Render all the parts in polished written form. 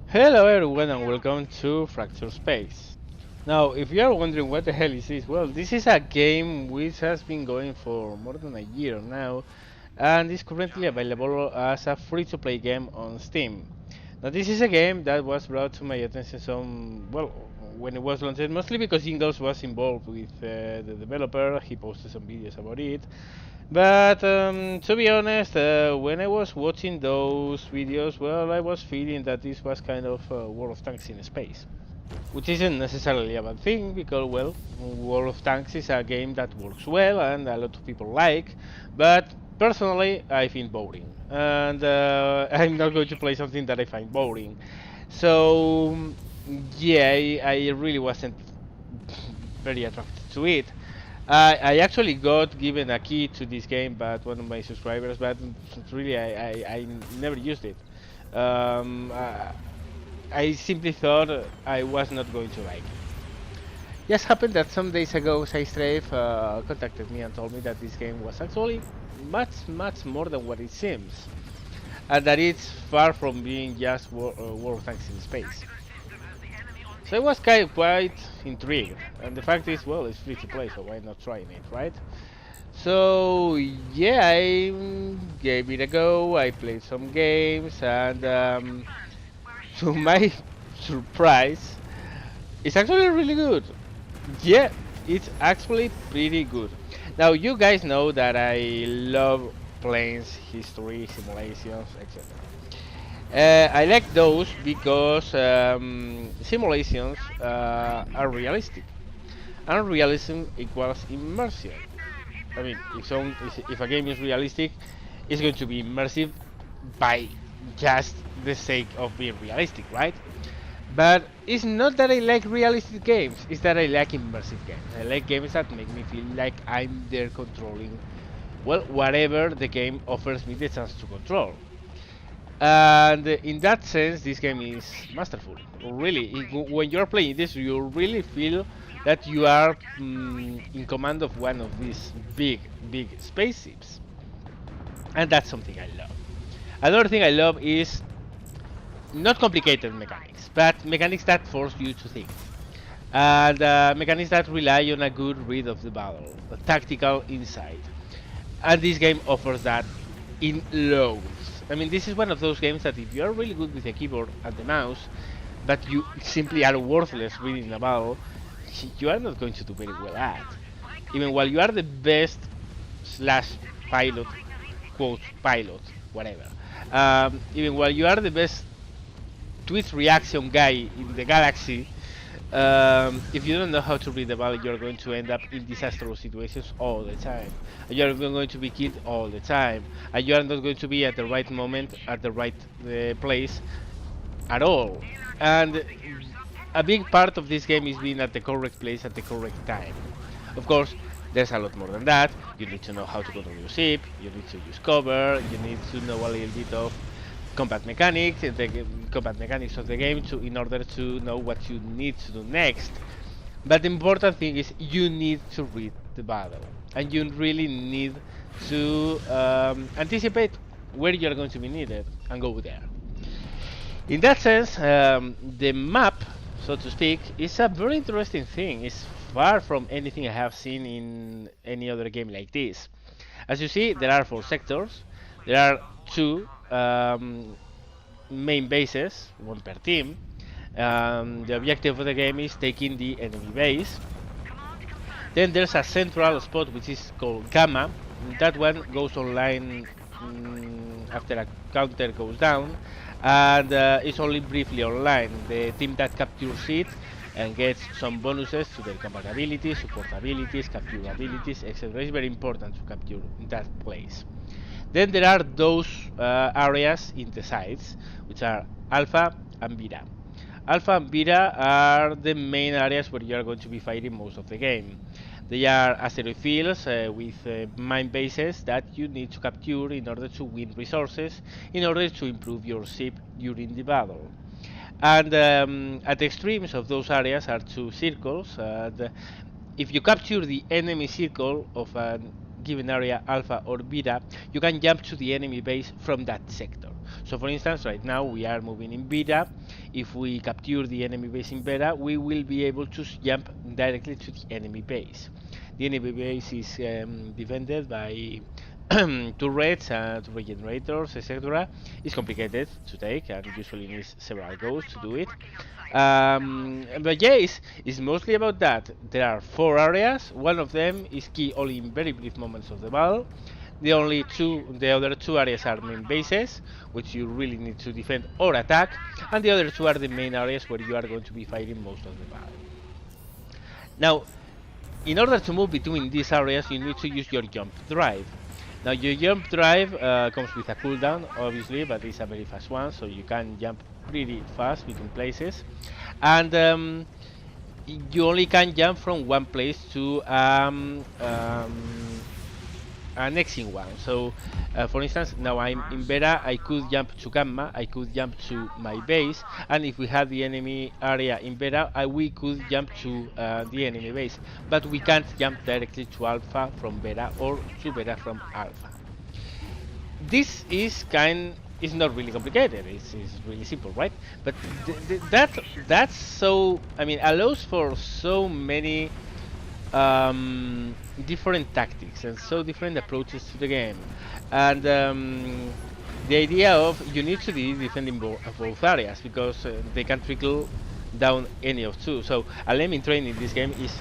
Hello everyone and welcome to Fracture Space. Now, if you are wondering what the hell is this, well, this is a game which has been going for more than a year now and is currently available as a free-to-play game on Steam. Now, this is a game that was brought to my attention when it was launched, mostly because Ingles was involved with the developer. He posted some videos about it. But to be honest, when I was watching those videos, well, I was feeling that this was kind of World of Tanks in space, which isn't necessarily a bad thing because, well, World of Tanks is a game that works well and a lot of people like, but personally, I find boring, and I'm not going to play something that I find boring. So, yeah, I really wasn't very attracted to it. I actually got given a key to this game by one of my subscribers, but really I never used it. Um, uh, I simply thought I was not going to like it. Just happened that some days ago, Strafe contacted me and told me that this game was actually much more than what it seems, and that it's far from being just World of Tanks in space. So I was quite intrigued, and the fact is, well, it's free to play, so why not trying it, right? So yeah, I gave it a go. I played some games, and to my surprise, it's actually really good. Yeah, it's actually pretty good. Now you guys know that I love planes, history, simulations, etc. I like those because simulations are realistic, and realism equals immersion. I mean, if a game is realistic, it's going to be immersive by just the sake of being realistic, right? But it's not that I like realistic games, it's that I like immersive games. I like games that make me feel like I'm there controlling, well, whatever the game offers me the chance to control. And in that sense, this game is masterful. Really, when you're playing this, you really feel that you are in command of one of these big spaceships, and that's something I love. Another thing I love is not complicated mechanics, but mechanics that force you to think, and mechanics that rely on a good read of the battle, a tactical insight. And this game offers that in loads. I mean, this is one of those games that if you are really good with the keyboard and the mouse, but you simply are worthless reading a battle, you are not going to do very well at. Even while you are the best slash pilot, quote pilot, whatever. Even while you are the best twitch reaction guy in the galaxy, if you don't know how to read the battle, you're going to end up in disastrous situations all the time. And you're going to be killed all the time. And you are not going to be at the right moment, at the right place at all. And a big part of this game is being at the correct place at the correct time. Of course, there's a lot more than that. You need to know how to control your ship, you need to use cover, you need to know a little bit of combat mechanics of the game in order to know what you need to do next. But the important thing is you need to read the battle, and you really need to anticipate where you're going to be needed and go there. In that sense, the map, so to speak, is a very interesting thing. It's far from anything I have seen in any other game like this. As you see, there are 4 sectors. There are 2 main bases, one per team. The objective of the game is taking the enemy base. Then there's a central spot which is called Gamma. That one goes online after a counter goes down, and it's only briefly online. The team that captures it and gets some bonuses to their combat abilities, support abilities, capture abilities, etc. It's very important to capture that place. Then there are those areas in the sides, which are Alpha and Beta. Alpha and Beta are the main areas where you are going to be fighting most of the game. They are asteroid fields with mine bases that you need to capture in order to win resources, in order to improve your ship during the battle. And at the extremes of those areas are 2 circles. If you capture the enemy circle of a given area, alpha or beta, you can jump to the enemy base from that sector. So for instance, right now we are moving in beta. if we capture the enemy base in beta, we will be able to jump directly to the enemy base. The enemy base is defended by turrets and regenerators, etc. It's complicated to take and usually needs several goes to do it. But yeah, it's mostly about that. There are 4 areas. One of them is key only in very brief moments of the battle. The other 2 areas are main bases, which you really need to defend or attack, and the other 2 are the main areas where you are going to be fighting most of the battle. Now, in order to move between these areas, you need to use your jump drive. Now, your jump drive comes with a cooldown, obviously, but it's a very fast one, so you can jump pretty fast between places. And you only can jump from one place to an exit one. So, for instance, now I'm in beta, I could jump to gamma, I could jump to my base, and if we had the enemy area in beta, we could jump to the enemy base, but we can't jump directly to alpha from beta or to beta from alpha. This is not really complicated. It's really simple, right? But that's so, I mean, allows for so many different tactics and so different approaches to the game, and the idea of you need to be defending both areas because they can trickle down any of two. So a lemming train in this game is,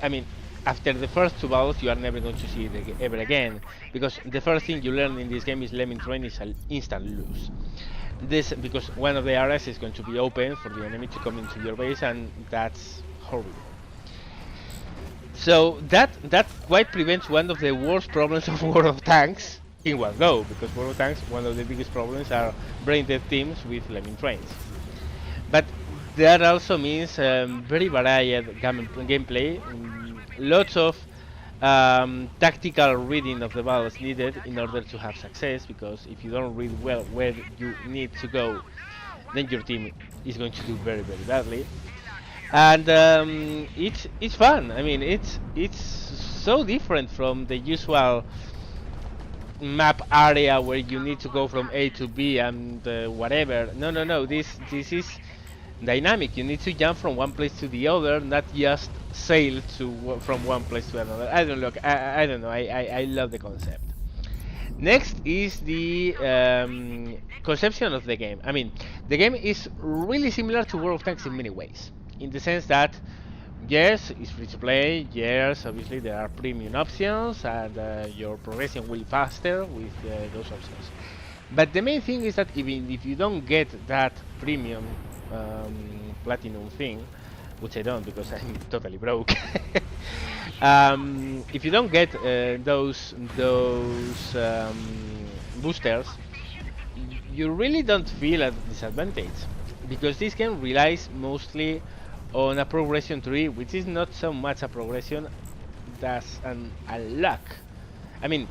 I mean, after the first 2 battles you are never going to see it ever again, because the first thing you learn in this game is lemming train is an instant lose. This because one of the areas is going to be open for the enemy to come into your base, and that's horrible. So that quite prevents one of the worst problems of World of Tanks in one go, because World of Tanks, one of the biggest problems are brain dead teams with lemming trains. But that also means very varied gameplay, lots of tactical reading of the battles needed in order to have success, because if you don't read well where you need to go, then your team is going to do very badly. And it's fun. I mean, it's so different from the usual map area where you need to go from A to B and whatever. No. This is dynamic. You need to jump from one place to the other, not just sail from one place to another. I don't look. I don't know. I love the concept. Next is the conception of the game. I mean, the game is really similar to World of Tanks in many ways, in the sense that, yes, it's free to play, yes, obviously there are premium options, and your progression will be faster with those options. But the main thing is that even if you don't get that premium platinum thing, which I don't because I'm totally broke, if you don't get those boosters, you really don't feel a disadvantage, because this game relies mostly on a progression tree, which is not so much a progression as a luck. I mean,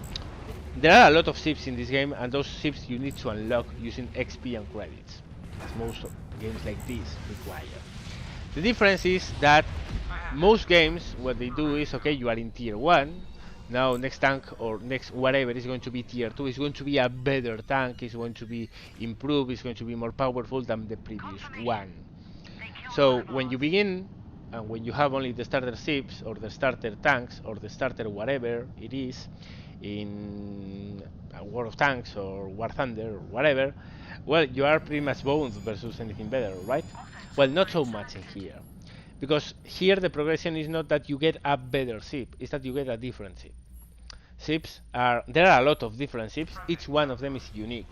there are a lot of ships in this game, and those ships you need to unlock using XP and credits, as most games like this require. The difference is that most games, what they do is, okay, you are in tier 1, now next tank or next whatever is going to be tier 2, it's going to be a better tank, it's going to be improved, it's going to be more powerful than the previous one. So when you begin, and when you have only the starter ships or the starter tanks or the starter whatever it is in World of Tanks or War Thunder or whatever, well, you are pretty much boned versus anything better, right? Well, not so much in here, because here the progression is not that you get a better ship, it's that you get a different ship. There are a lot of different ships, each one of them is unique,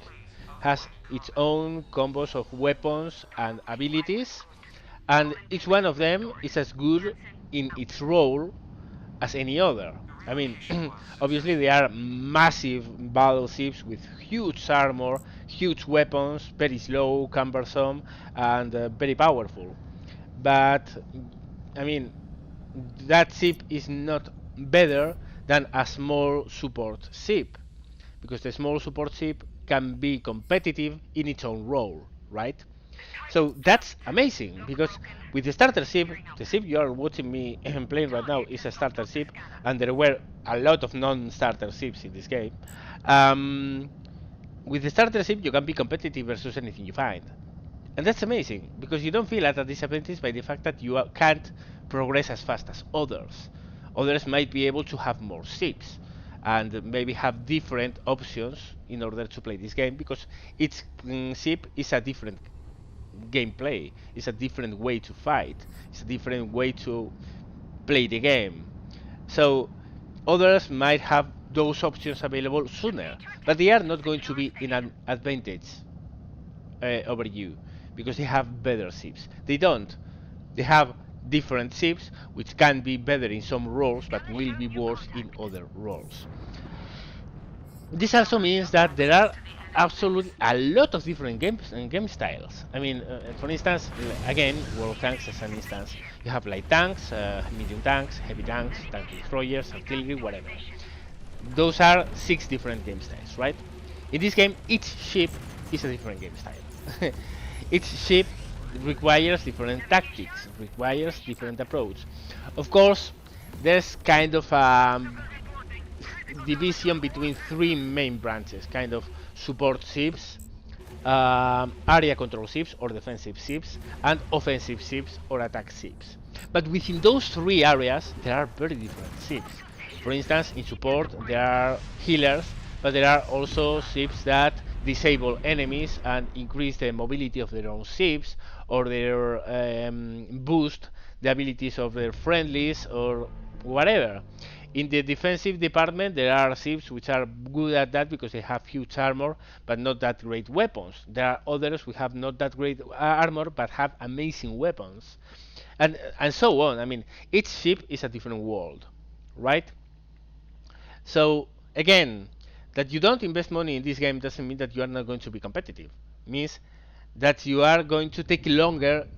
has its own combos of weapons and abilities, and each one of them is as good in its role as any other. I mean, obviously they are massive battleships with huge armor, huge weapons, very slow, cumbersome, and very powerful. But, I mean, that ship is not better than a small support ship, because the small support ship can be competitive in its own role, right? So that's amazing, because with the starter ship, the ship you are watching me playing right now is a starter ship, and there were a lot of non-starter ships in this game. With the starter ship, you can be competitive versus anything you find. And that's amazing, because you don't feel at a disadvantage by the fact that you can't progress as fast as others. Others might be able to have more ships and maybe have different options in order to play this game, because each ship is a different gameplay. It's a different way to fight. It's a different way to play the game. So others might have those options available sooner, but they are not going to be in an advantage over you because they have better ships. They don't. They have different ships which can be better in some roles but will be worse in other roles. This also means that there are absolutely a lot of different games and game styles. I mean, for instance, again, World of Tanks as an instance, you have light tanks, medium tanks, heavy tanks, tank destroyers, artillery, whatever. Those are 6 different game styles, right? In this game, each ship is a different game style. Each ship requires different tactics, requires different approach. Of course, there's kind of division between 3 main branches, kind of support ships, area control ships or defensive ships, and offensive ships or attack ships. But within those 3 areas, there are very different ships. For instance, in support, there are healers, but there are also ships that disable enemies and increase the mobility of their own ships, or their boost the abilities of their friendlies, or whatever. In the defensive department, there are ships which are good at that because they have huge armor but not that great weapons. There are others who have not that great armor but have amazing weapons, and so on. I mean, each ship is a different world, right? So again, that you don't invest money in this game doesn't mean that you are not going to be competitive. It means that you are going to take longer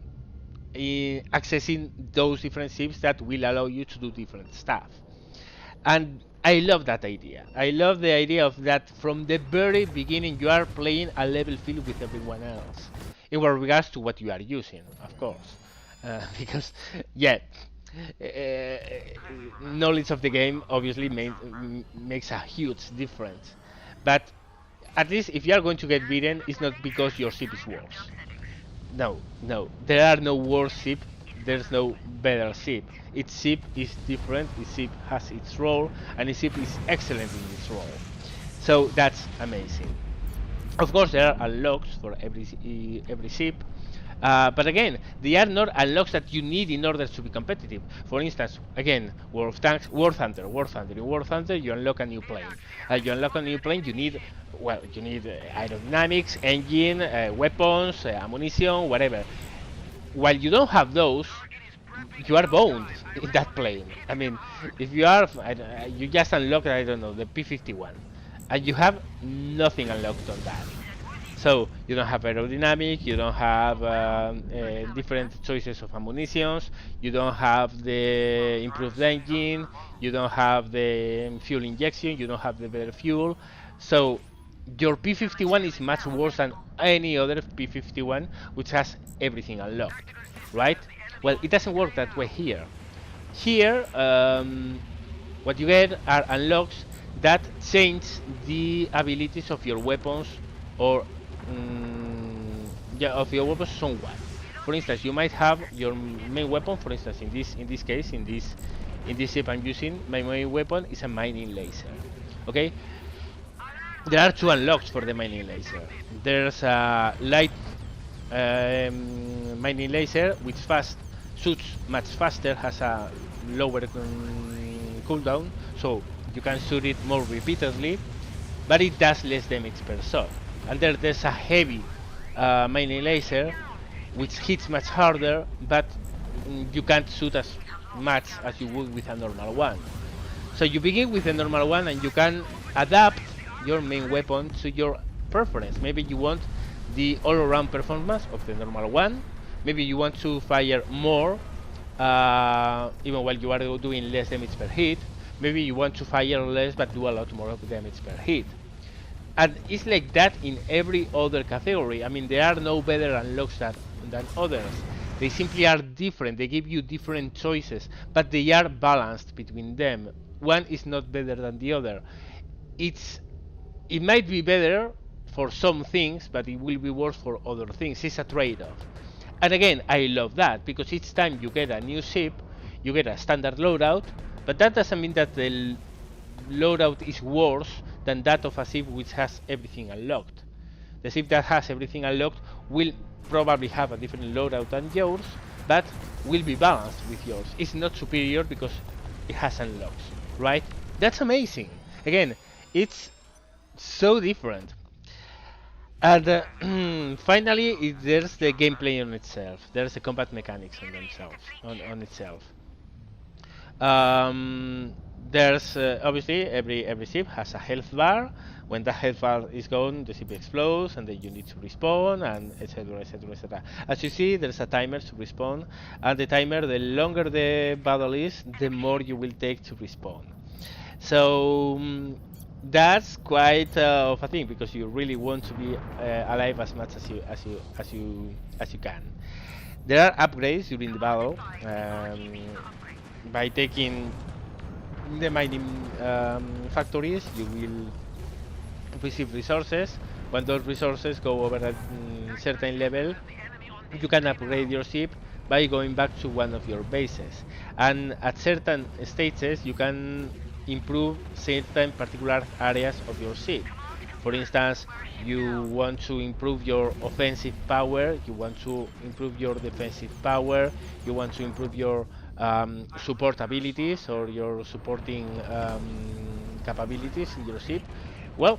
in accessing those different ships that will allow you to do different stuff. And I love that idea. I love the idea of that from the very beginning you are playing a level field with everyone else, in regards to what you are using, of course. Because, yeah, knowledge of the game obviously makes a huge difference. But at least if you are going to get beaten, it's not because your ship is worse. No, no, there are no worse ship. There's no better ship. Each ship is different. Each ship has its role, and each ship is excellent in its role. So that's amazing. Of course, there are unlocks for every ship, but again, they are not unlocks that you need in order to be competitive. For instance, again, World of Tanks, War Thunder. In War Thunder, you unlock a new plane. You unlock a new plane. You need, well, you need aerodynamics, engine, weapons, ammunition, whatever. While you don't have those, you are bound in that plane. I mean, if you are, you just unlock, I don't know, the P-51, and you have nothing unlocked on that. So you don't have aerodynamic, you don't have different choices of ammunitions, you don't have the improved engine, you don't have the fuel injection, you don't have the better fuel. So your P-51 is much worse than any other P-51 which has everything unlocked, right? Well, it doesn't work that way here. Here, what you get are unlocks that change the abilities of your weapons, or yeah, of your weapons somewhat. For instance, you might have your main weapon. For instance, in this case, in this ship I'm using, my main weapon is a mining laser. Okay, there are 2 unlocks for the mining laser. There's a light mining laser which shoots much faster, has a lower cooldown, so you can shoot it more repeatedly, but it does less damage per shot. And there's a heavy mining laser which hits much harder, but you can't shoot as much as you would with a normal one. So you begin with a normal one and you can adapt your main weapon to your preference. Maybe you want the all-around performance of the normal one. Maybe you want to fire more, even while you are doing less damage per hit. Maybe you want to fire less but do a lot more of damage per hit. And it's like that in every other category. I mean, there are no better unlocks than others. They simply are different. They give you different choices, but they are balanced between them. One is not better than the other. It might be better for some things, but it will be worse for other things. It's a trade-off. And again, I love that because each time you get a new ship, you get a standard loadout, but that doesn't mean that the loadout is worse than that of a ship which has everything unlocked. The ship that has everything unlocked will probably have a different loadout than yours, but will be balanced with yours. It's not superior because it has unlocks, right? That's amazing. Again, it's so different. And finally, there's the gameplay on itself. There's the combat mechanics on themselves, on itself. Um, there's obviously every ship has a health bar. When the health bar is gone, the ship explodes, and then you need to respawn, and etc. etc. etc. As you see, there's a timer to respawn, and the timer, the longer the battle is, the more you will take to respawn. So that's quite of a thing because you really want to be alive as much as you can. There are upgrades during the battle. By taking the mining factories, you will receive resources. When those resources go over a certain level, you can upgrade your ship by going back to one of your bases. And at certain stages, you can improve certain particular areas of your ship. For instance, you want to improve your offensive power, you want to improve your defensive power, you want to improve your support abilities or your supporting capabilities in your ship. Well,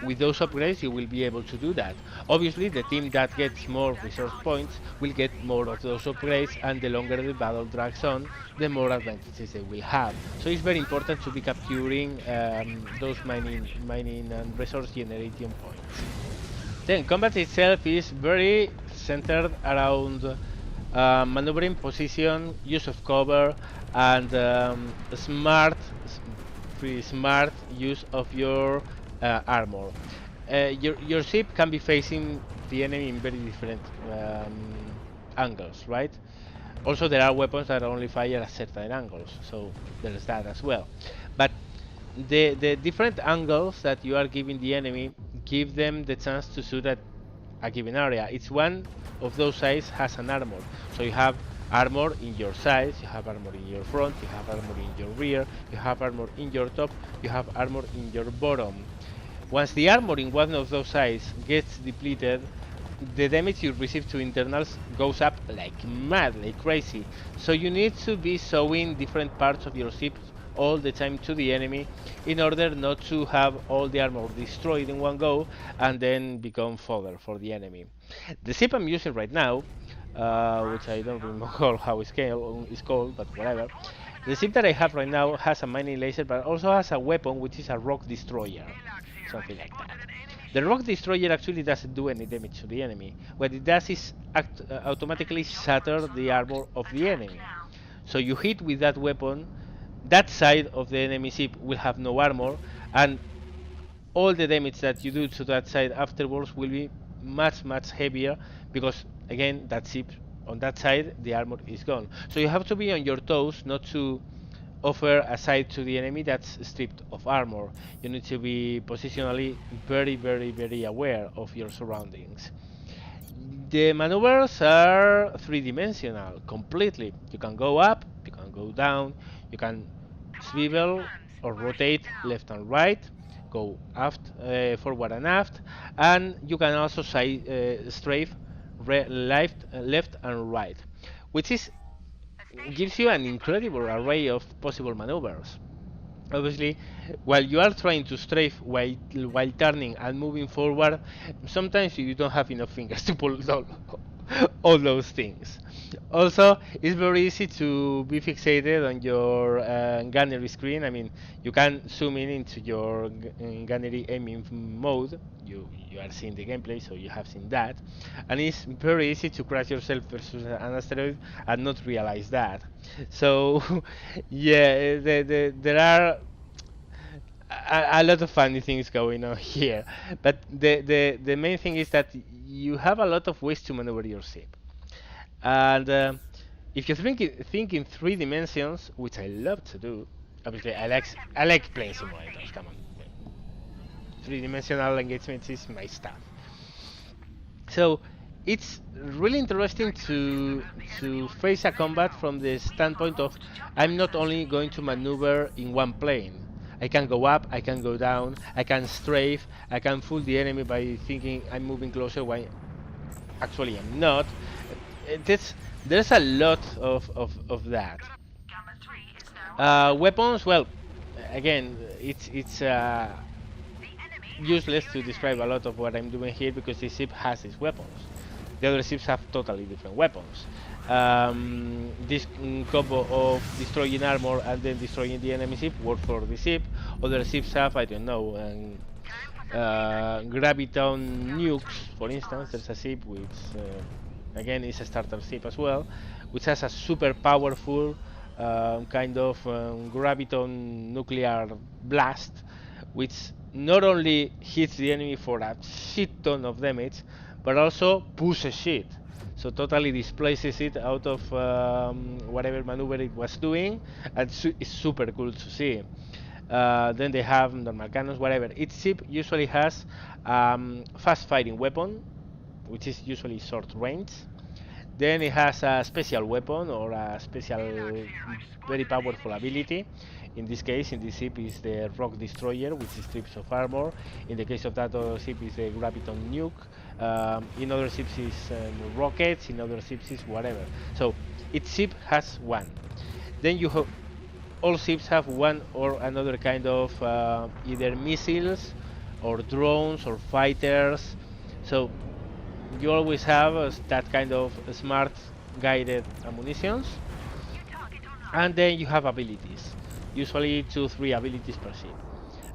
with those upgrades you will be able to do that. Obviously the team that gets more resource points will get more of those upgrades, and the longer the battle drags on, the more advantages they will have. So it's very important to be capturing those mining and resource generating points. Then combat itself is very centered around maneuvering position, use of cover, and pretty smart use of your armor. Your ship can be facing the enemy in very different angles, right? Also, there are weapons that only fire at certain angles, so there's that as well. But the different angles that you are giving the enemy give them the chance to shoot at a given area. Each one of those sides has an armor, so you have armor in your sides, you have armor in your front, you have armor in your rear, you have armor in your top, you have armor in your bottom. Once the armor in one of those sides gets depleted, the damage you receive to internals goes up like mad, like crazy. So you need to be showing different parts of your ship all the time to the enemy in order not to have all the armor destroyed in one go and then become fodder for the enemy. The ship I'm using right now, which I don't remember how it's called, but whatever. The ship that I have right now has a mining laser, but also has a weapon which is a rock destroyer, something like that. The rock destroyer actually doesn't do any damage to the enemy. What it does is automatically shatter the armor of the enemy. So you hit with that weapon, that side of the enemy ship will have no armor, and all the damage that you do to that side afterwards will be much heavier because again that ship on that side the armor is gone. So you have to be on your toes not to offer a side to the enemy that's stripped of armor. You need to be positionally very aware of your surroundings. The maneuvers are three-dimensional completely. You can go up, you can go down, you can swivel or rotate left and right, go aft, forward and aft, and you can also strafe left and right, which is gives you an incredible array of possible maneuvers. Obviously, while you are trying to strafe while turning and moving forward, sometimes you don't have enough fingers to pull all those things. Also, it's very easy to be fixated on your gunnery screen. I mean, you can zoom in into your gunnery aiming mode. You are seeing the gameplay, so you have seen that, and it's very easy to crash yourself versus an asteroid and not realize that. So, yeah, there are a lot of funny things going on here, but the main thing is that you have a lot of ways to maneuver your ship. And if you think in three dimensions, which I love to do, obviously I like plane simulators. Come on, three-dimensional engagements is my stuff. So it's really interesting to face a combat from the standpoint of I'm not only going to maneuver in one plane. I can go up, I can go down, I can strafe, I can fool the enemy by thinking I'm moving closer when actually I'm not. There's a lot of that. Weapons, well, again, it's useless to describe a lot of what I'm doing here because this ship has its weapons. The other ships have totally different weapons. This combo of destroying armor and then destroying the enemy ship works for the ship. Other ships have, I don't know, graviton nukes, for instance. There's a ship which, again, is a starter ship as well, which has a super powerful kind of graviton nuclear blast, which not only hits the enemy for a shit ton of damage, but also pushes it. So totally displaces it out of whatever maneuver it was doing, and it's super cool to see. Then they have normal cannons, whatever. Each ship usually has fast fighting weapon, which is usually short range. Then it has a special weapon or a special very powerful ability. In this case, in this ship is the rock destroyer, which is strips of armor. In the case of that other ship is the graviton nuke. In other ships is rockets. In other ships is whatever. So each ship has one. Then you have all ships have one or another kind of either missiles or drones or fighters. So you always have that kind of smart guided ammunitions, and then you have abilities, usually 2-3 abilities per ship,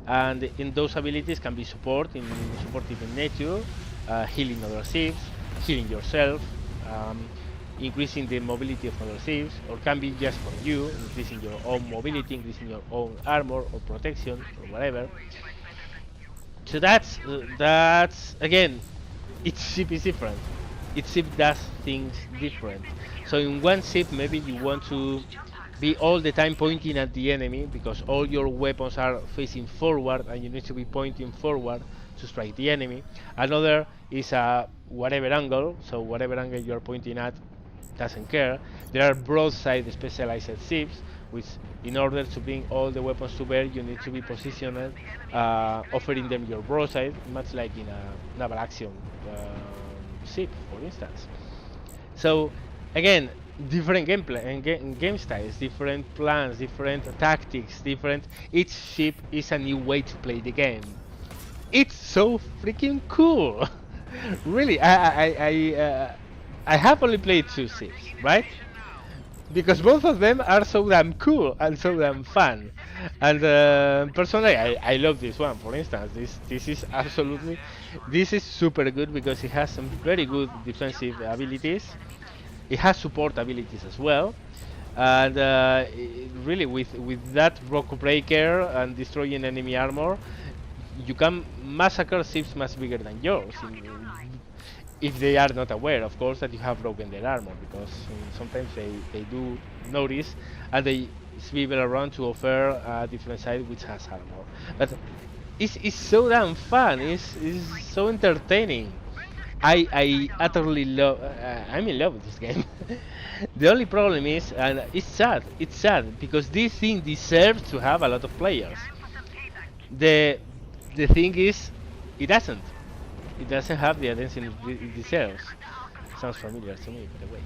and in those abilities can be supportive in nature, healing other ships, healing yourself, increasing the mobility of other ships, or can be just for you, increasing your own mobility, increasing your own armor or protection or whatever. So that's again, each ship is different. Each ship does things different. So in one ship, maybe you want to be all the time pointing at the enemy because all your weapons are facing forward and you need to be pointing forward to strike the enemy. Another is a whatever angle, so whatever angle you're pointing at doesn't care. There are broadside specialized ships, which in order to bring all the weapons to bear, you need to be positioned, offering them your broadside, much like in a naval action ship, for instance. So, again, different gameplay and game styles, different plans, different tactics, different. Each ship is a new way to play the game. It's so freaking cool. Really, I have only played 2 ships, right? Because both of them are so damn cool and so damn fun. And personally, I love this one. For instance, this is super good because it has some very good defensive abilities. It has support abilities as well, and really with that rock breaker and destroying enemy armor, you can massacre ships much bigger than yours. If they are not aware, of course, that you have broken their armor, because sometimes they do notice and they swivel around to offer a different side which has armor. But it's so damn fun. It's so entertaining. I utterly love. I'm in love with this game. The only problem is, and it's sad because this thing deserves to have a lot of players. The thing is, it doesn't. It doesn't have the attention it deserves. Sounds familiar to me, by the way.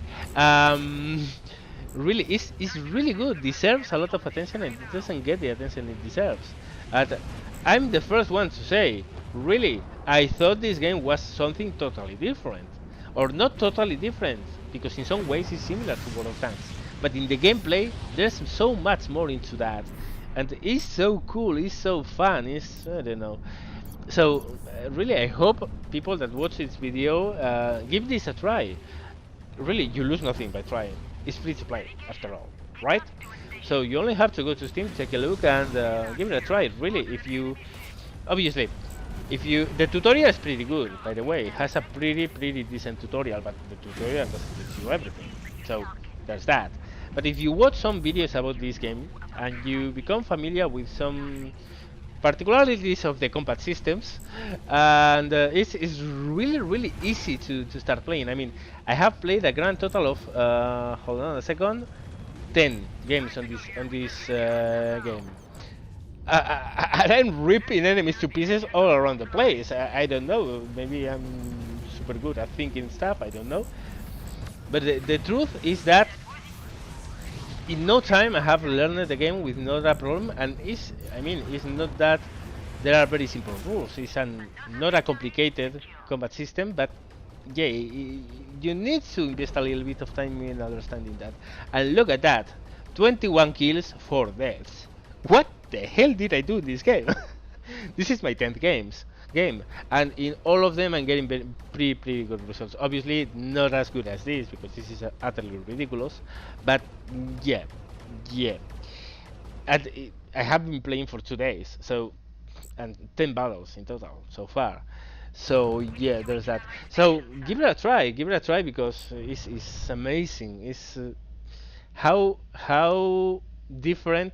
Really, it's really good. Deserves a lot of attention, and it doesn't get the attention it deserves. And I'm the first one to say, really, I thought this game was something totally different, or not totally different, because in some ways it's similar to World of Tanks. But in the gameplay, there's so much more into that, and it's so cool. It's so fun. It's, I don't know. So really, I hope people that watch this video give this a try. Really, you lose nothing by trying. It's free to play after all, right? So you only have to go to Steam, take a look, and give it a try. Really, if you obviously, the tutorial is pretty good, by the way. It has a pretty decent tutorial, but the tutorial doesn't teach you everything. So there's that. But if you watch some videos about this game and you become familiar with some particularities of the combat systems, and it's really easy to start playing. I mean, I have played a grand total of hold on a second, 10 games on this game. And I'm ripping enemies to pieces all around the place. I don't know. Maybe I'm super good at thinking stuff. I don't know. But the truth is that in no time I have learned the game with not a problem. And I mean, it's not that there are very simple rules. It's not a complicated combat system, but yeah, you need to invest a little bit of time in understanding that. And look at that, 21 kills, 4 deaths. What the hell did I do in this game? This is my 10th game, and in all of them I'm getting pretty good results. Obviously, not as good as this because this is utterly ridiculous, but yeah, yeah. And I have been playing for 2 days, so and 10 battles in total so far. So yeah, there's that. So give it a try. Give it a try because it's amazing. It's how different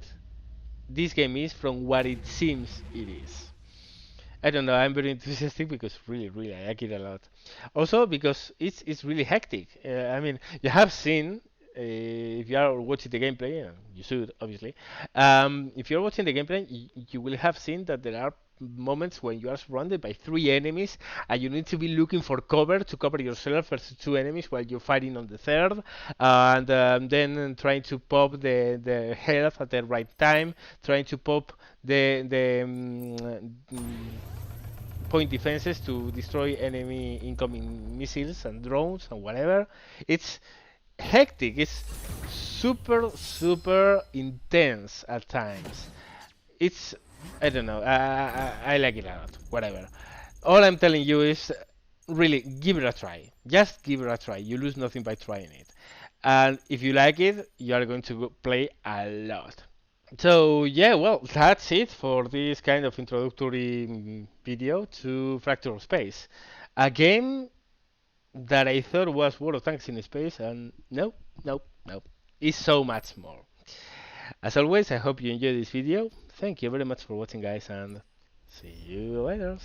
this game is from what it seems it is. I don't know. I'm very enthusiastic because really I like it a lot. Also because it's really hectic. I mean, you have seen if you are watching the gameplay, you should obviously. If you're watching the gameplay, you will have seen that there are moments when you are surrounded by 3 enemies and you need to be looking for cover to cover yourself versus 2 enemies while you're fighting on the third, and then trying to pop the health at the right time, trying to pop the point defenses to destroy enemy incoming missiles and drones and whatever. It's hectic. It's super intense at times. It's I don't know. I like it a lot. Whatever. All I'm telling you is really give it a try. Just give it a try. You lose nothing by trying it. And if you like it, you are going to play a lot. So yeah, well, that's it for this kind of introductory video to Fracture of Space, a game that I thought was World of Tanks in space, and no, it's so much more. As always, I hope you enjoyed this video. Thank you very much for watching, guys, and see you later.